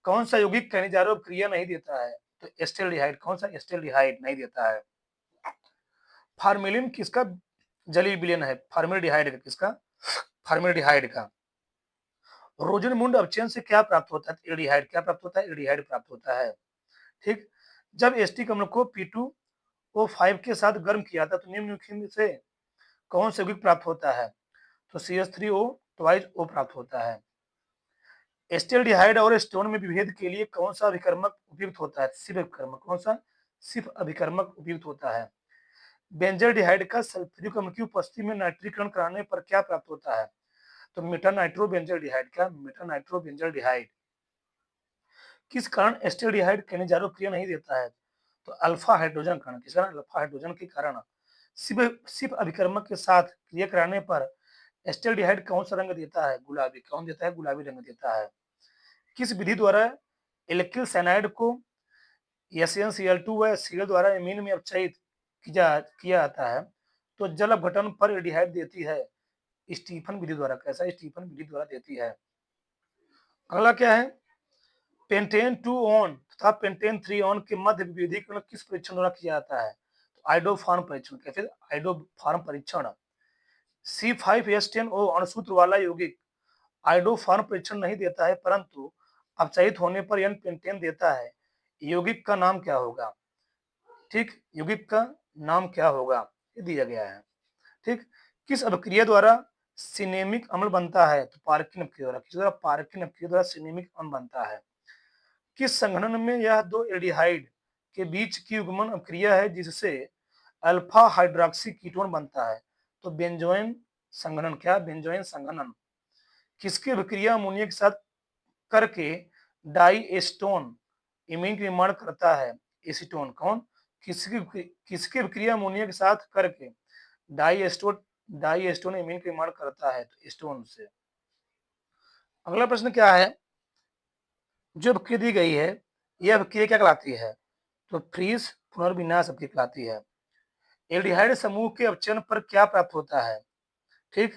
कौन सा यौगिक खनिजारों क्रिया नहीं देता है? तो एस्टेल्डिहाइड। कौन सा? एस्टेल्डिहाइड नहीं देता है। फार्मेलिन किसका जलीय विलयन है? फार्मेल्डिहाइड का। किसका? फार्मेल्डिहाइड का। रोजनमुंड अपचयन से क्या प्राप्त होता है? एल्डिहाइड। क्या प्राप्त होता है? एल्डिहाइड प्राप्त होता है। ठीक। जब एस्टिक अम्ल को P2O5 के साथ गर्म किया था तो निम्नलिखित से कौन सा यौगिक प्राप्त होता है? तो CH3O ट्वाइस O प्राप्त होता है। एस्टेल्डिहाइड और एस्टोन में विभेद के लिए कौन सा अभिकर्मक उपयुक्त होता है? सिर्फ अभिकर्मक। कौन सा? सिर्फ अभिकर्मक उपयुक्त होता है। बेंजल्डिहाइड का सल्फ्यूरिक अम्ल की उपस्थिति में नाइट्रीकरण कराने पर क्या प्राप्त होता है? तो मेटानाइट्रोबेंजल्डिहाइड। क्या? मेटानाइट्रोबेंजल्डिहाइड। किस कारण एस्टेल्डिहाइड खनिजारों क्रिया नहीं देता है? तो अल्फा हाइड्रोजन कारण। किस कारण? अल्फा हाइड्रोजन के कारण। सिर्फ अभिकर्मक के साथ क्रिया कराने पर एस्टेल्डिहाइड कौन सा रंग देता है? गुलाबी। कौन देता है? गुलाबी रंग देता है। किस विधि द्वारा एल्किल साइनाइड को SnCl2 व HCl द्वारा एमीन में अपचयित किया जाता है तो जल अपघटन पर एल्डिहाइड देती है? स्टीफन विधि द्वारा। कैसा? स्टीफन विधि द्वारा देती है। अगला क्या है, पेंटेन 2 ऑन तथा पेंटेन 3 ऑन के मध्य विभेदीकरण किस परीक्षण द्वारा किया जाता है? तो आइडोफार्म परीक्षण, कैसे आइडोफार्म परीक्षण। C5H10O अणुसूत्र वाला यौगिक आइडोफार्म परीक्षण नहीं देता है, परंतु अपचयित होने पर एन पेंटेन देता है। यौगिक का नाम क्या होगा? ठीक, यौगिक का नाम क्या होगा, ये दिया गया है। ठीक, किस अभिक्रिया द्वारा सिनेमिक अम्ल बनता है? तो पार्किन अभिक्रिया द्वारा। किस द्वारा? पार्किन अभिक्रिया द्वारा सिनेमिक अम्ल बनता है। किस संघनन में यह दो एल्डिहाइड के बीच की युग्मन अभिक्रिया है जिससे अल्फा हाइड्रोक्सी कीटोन बनता है? तो बेंजोइन संघनन। क्या? बेंजोइन संघनन। किसकी अभिक्रिया अमोनिया के साथ करके डाइएस्टोन इमीन का निर्माण करता है? एसीटोन। कौन? किसकी अभिक्रिया अमोनिया के साथ करके डाइएस्टोन इमीन का निर्माण करता है? तो एस्टोन से। अगला प्रश्न क्या है, जो अभिक्रिया दी गई है यह अभिक्रिया क्या कहलाती है? तो फ्रीज पुनर्विन्यास अभिक्रिया कहलाती है। एल्डिहाइड समूह के अपचयन पर क्या प्राप्त होता है? ठीक,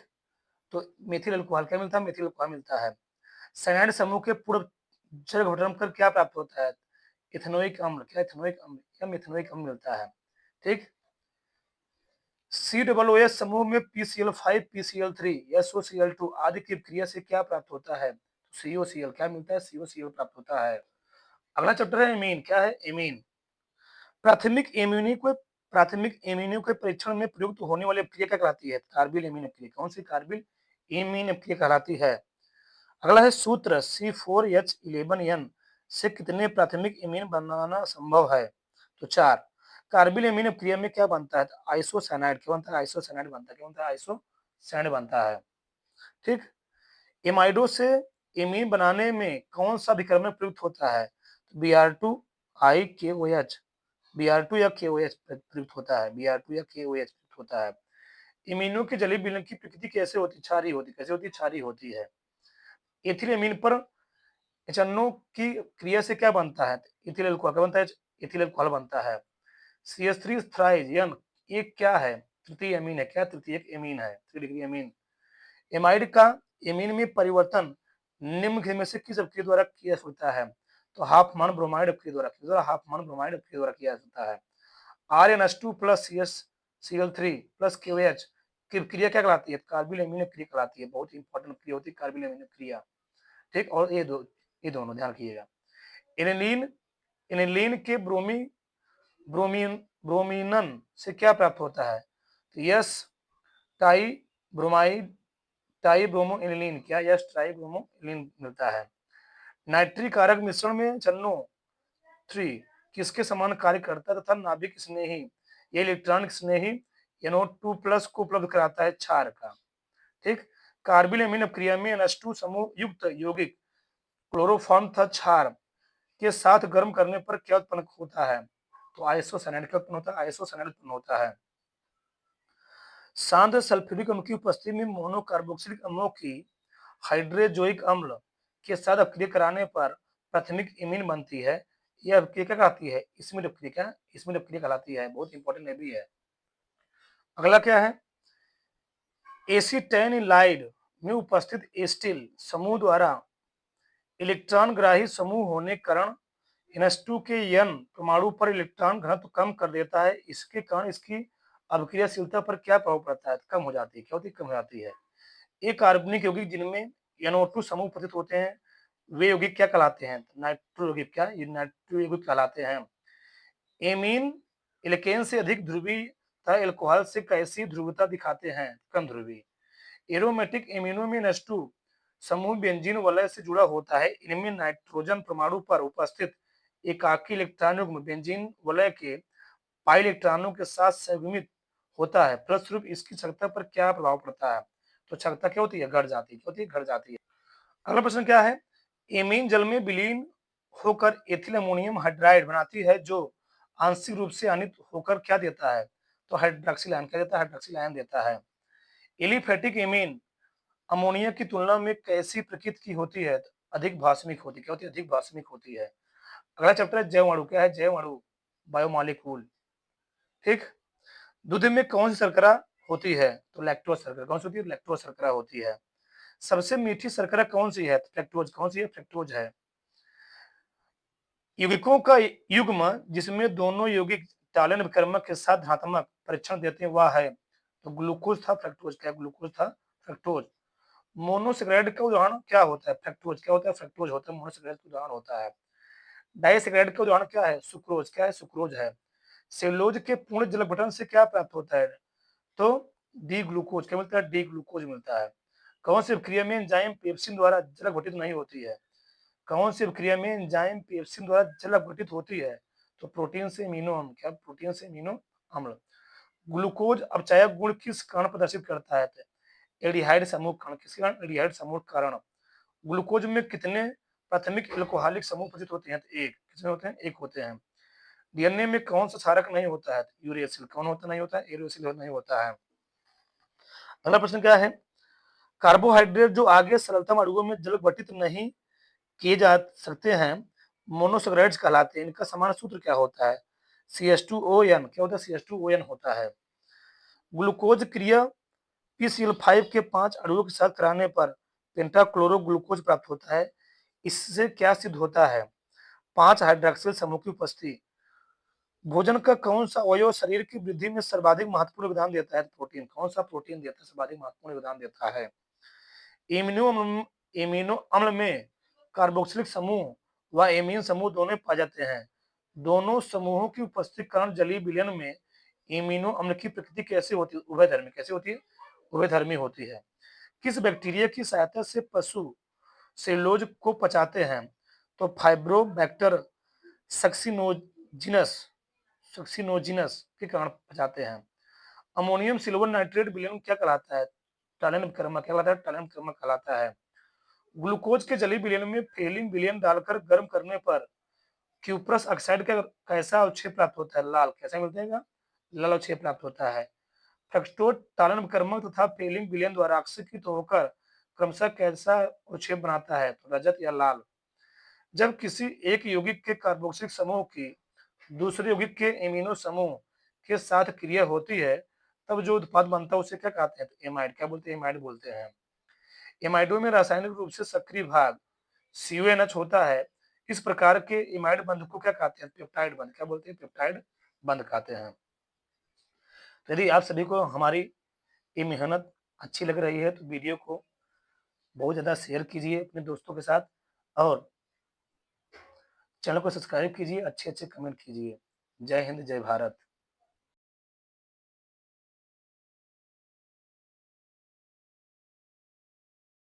तो मेथिल अल्कोहल क्या मिलता है? मेथिल अल्कोहल मिलता है। साइनाइड समूह के पूर्व जल घटन पर क्या प्राप्त होता है? इथेनोइक अम्ल। क्या? इथेनोइक अम्ल या मिथेनोइक अम्ल मिलता है। ठीक, COOH समूह में PCl5, PCl3, SOCl2 आदि की क्रिया से क्या प्राप्त होता है? COCl। क्या मिलता है? COCl प्राप्त होता है। अगला चैप्टर है एमीन। क्या है? एमीन। प्राथमिक एमिनो के परीक्षण में प्रयुक्त होने वाली अभिक्रिया क्या कहलाती है? कार्बिल एमीन अभिक्रिया। कौन सी? कार्बिल एमीन अभिक्रिया कहलाती है। अगला है सूत्र C4H11N से कितने प्राथमिक एमीन बनाना संभव है? तो 4। कार्बिल एमीन अभिक्रिया में क्या बनता है? आइसोसाइनाइड। क्या बनता है? आइसोसाइनाइड बनता है। क्या बनता है? आइसोसाइनाइड बनता है। ठीक, एमाइडो से एमीन बनाने में कौन सा विकर्मक प्रयुक्त होता है? Br2 IKOH, Br2 या KOH प्रयुक्त होता है। Br2 या KOH प्रयुक्त होता है। इमीनो की जलीय विलयन की प्रकृति कैसे होती? क्षारीय होती। कैसे होती? क्षारीय होती है। एथिल एमीन पर एचएनओ की क्रिया से क्या बनता है? Ethyl alcohol. क्या बनता है? इथिल अल्कोहल बनता है। CH3 थ्राइजन ये क्या है? तृतीय एमीन है। क्या? तृतीयक एमीन है, तृतीयक एमीन। एमाइड का एमीन में परिवर्तन निम्न में से किस अभिक्रिया द्वारा किया जाता है? तो हाफमान ब्रोमाइड अभिक्रिया द्वारा। हाफमान ब्रोमाइड अभिक्रिया द्वारा किया जाता है। RnH2 plus CH plus KOH की क्रिया क्या कहलाती है? कार्बिल एमीन क्रिया कहलाती है। बहुत इंपॉर्टेंट क्रिया होती है कार्बिल एमीन क्रिया। ठीक, और ये दोनों ध्यान रखिएगा। एनिलीन एनिलीन के ब्रोमीनन से क्या प्राप्त होता है? तो yes tie bromide tie bromo aniline. क्या? यस टाई ब्रोमो एनिलीन मिलता है। नाइट्रिक कारक मिश्रण में चन्नो 3 किसके समान कार्य करता है तथा नाभिक स्नेही या इलेक्ट्रॉनिक स्नेही NO2 प्लस को उपलब्ध कराता है? क्षार का। ठीक, कार्बिल एमीन अभिक्रिया में NH2 समूह युक्त यौगिक क्लोरोफॉर्म तथा क्षार के साथ गर्म करने पर क्या उत्पन्न होता है? तो आइसोसाइनाइड का उत्पन्न होता है। आइसोसाइनाइड उत्पन्न होता है। शांत सल्फ्यूरिक अम्ल की उपस्थिति में मोनोकार्बोक्सिलिक अम्लों की हाइड्रोजोइक अम्ल के साथ अभिक्रिया कराने पर प्राथमिक एमीन बनती है। यह अभिक्रिया क्या कहलाती है? इसमें अभिक्रिया। इसमें अभिक्रिया कहलाती है। बहुत इंपॉर्टेंट भी है। अगला क्या है, एसिटाइनिलाइड में उपस्थित एस्टिल समूह द्वारा इलेक्ट्रॉन ग्राही समूह होने कारण NH2 के N परमाणु पर इलेक्ट्रॉन घनत्व कम कर देता है। इसके कारण इसकी अभिक्रियाशीलता पर क्या प्रभाव पड़ता है? कम हो जाती है। क्या होती है? कम हो जाती है। एक कार्बनिक यौगिक जिनमें NO2 समूह उपस्थित होते हैं वे यौगिक क्या कहलाते हैं? नाइट्रो यौगिक। क्या? ये नाइट्रो यौगिक कहलाते हैं। एमीन एल्केन से अधिक ध्रुवीय तथा एल्कोहल से कैसी ध्रुवता दिखाते हैं? कम ध्रुवीय। एरोमेटिक एमिनो में NH2 समूह बेंजीन वलय से जुड़ा होता है। इनमें नाइट्रोजन परमाणु पर उपस्थित एकाकी इलेक्ट्रॉन युग्म बेंजीन वलय के पाई इलेक्ट्रॉनों के साथ संयुग्मित होता है। फलस्वरूप इसकी क्षमता पर क्या प्रभाव पड़ता है? तो क्षमता क्या होती है? घट जाती है। क्या होती है? घट जाती है। अगला प्रश्न क्या है, एमीन जल में विलीन होकर एथिल अमोनियम हाइड्राइड बनाती है जो आंशिक रूप से अनित होकर क्या देता है? तो हाइड्रोक्सिल आयन। क्या देता है? हाइड्रोक्सिल आयन देता है। एलिफेटिक एमीन अमोनिया की तुलना में कैसी प्रकृति की होती है? अधिक भास्मिक होती है। क्या होती है? अधिक भास्मिक होती है। अगला चैप्टर है जैव अणु। क्या है? जैव अणु, बायोमॉलिक्यूल। ठीक, दूध में कौन सी शर्करा होती है? तो लैक्टोज शर्करा। कौन सी होती है? लैक्टोज शर्करा होती है। सबसे मीठी शर्करा कौन सी है? फ्रक्टोज। कौन सी है? फ्रक्टोज है। यौगिकों का युग्म जिसमें दोनों यौगिक टालन विकर्मक के साथ धनात्मक परीक्षण देते हैं वह है, तो ग्लूकोज था, फ्रक्टोज। क्या? ग्लूकोज था, फ्रक्टोज। मोनोसेक्राइड का उदाहरण क्या होता है? फ्रक्टोज। क्या होता है? फ्रक्टोज होता है, मोनोसेक्राइड का उदाहरण होता है। डाइसेक्राइड का उदाहरण क्या है? सुक्रोज। क्या है? सुक्रोज है। सेलुलोज के पूर्ण जल गठन से क्या प्राप्त होता है? तो डी ग्लूकोज। क्या मिलता है? डी ग्लूकोज मिलता है। कौन सी प्रक्रिया में एंजाइम पेप्सिन द्वारा जल घटित नहीं होती है? कौन सी प्रक्रिया में एंजाइम पेप्सिन द्वारा जल अपघटित होती है? तो प्रोटीन से अमीनो अम्ल। क्या? प्रोटीन से अमीनो अम्ल। ग्लूकोज अपचायक गुण किस कारण प्रदर्शित करता है? एल्डिहाइड समूह कारण। किसके कारण? एल्डिहाइड समूह कारण। ग्लूकोज में कितने प्राथमिक एल्कोहलिक समूह उपस्थित होते हैं? तो एक। कितने होते हैं? एक होते हैं। डीएनए में कौन सा क्षारक नहीं होता है? यूरेसिल। कौन होता नहीं होता है? यूरेसिल नहीं होता है। अगला प्रश्न क्या है? कार्बोहाइड्रेट जो आगे सरलतम अणुओं में जल घटित नहीं किए जा सकते हैं मोनोसेक्राइड्स कहलाते हैं। इनका समान सूत्र क्या होता है? CH2ON। क्या होता है? CH2ON होता है। ग्लूकोज क्रिया PCl5 के 5 अणुओं के साथ कराने पर पेंटाक्लोरो ग्लूकोज प्राप्त होता है। इससे क्या सिद्ध होता है? 5 हाइड्रॉक्सिल समूह की उपस्थिति। भोजन का कौन सा अवयव शरीर की वृद्धि में सर्वाधिक महत्वपूर्ण योगदान देता है? प्रोटीन। कौन सा प्रोटीन देता है? सर्वाधिक महत्वपूर्ण योगदान देता है। इम्यूनो अम्ल में कार्बोक्सिलिक समूह व एमीन समूह दोनों पाए जाते हैं। दोनों समूहों की उपस्थिति के कारण जलीय विलयन में इम्यूनो अम्ल की प्रकृति कैसे होती है? उभयधर्मी। कैसे होती है? उभयधर्मी होती है। किस बैक्टीरिया की सहायता से पशु सेलुलोज को पचाते हैं? तो फाइब्रोबैक्टर सक्सिनोजिनस सक्सिनोजिनस के कारण पचाते हैं। अमोनियम सिल्वर नाइट्रेट विलयन क्या कहलाता है? टालन विकर्मक। क्या कहलाता है? टालन विकर्मक कहलाता है। ग्लूकोज के जलीय विलयन में फेलिंग विलयन डालकर गर्म करने पर क्यूप्रस ऑक्साइड का कैसा अवक्षेप प्राप्त होता है? लाल। कैसा मिलता है? लाल अवक्षेप प्राप्त होता है। फ्रक्टोज टालन विकर्मक तथा फेलिंग विलयन द्वारा ऑक्सीकृत होकर क्रमशः कैसा अवक्षेप बनाता है? तो रजत या लाल। जब किसी एक यौगिक के कार्बोक्सिलिक समूह की दूसरे यौगिक के एमिनो समूह के साथ क्रिया होती है तब जो उत्पाद बनता है उसे क्या कहते हैं? तो एमाइड। क्या बोलते हैं? एमाइड बोलते हैं। एमाइडों में रासायनिक रूप से सक्रिय भाग CONH होता है। इस प्रकार के एमाइड बंध को क्या कहते हैं? पेप्टाइड बंध। क्या बोलते हैं? पेप्टाइड बंध कहते हैं। तो यदि आप सभी को हमारी ये मेहनत अच्छी लग रही है तो वीडियो को बहुत ज़्यादा शेयर कीजिए अपने दोस्तों के साथ और चैनल को सब्सक्राइब कीजिए, अच्छे-अच्छे कमेंट कीजिए। जय हिंद, जय भारत।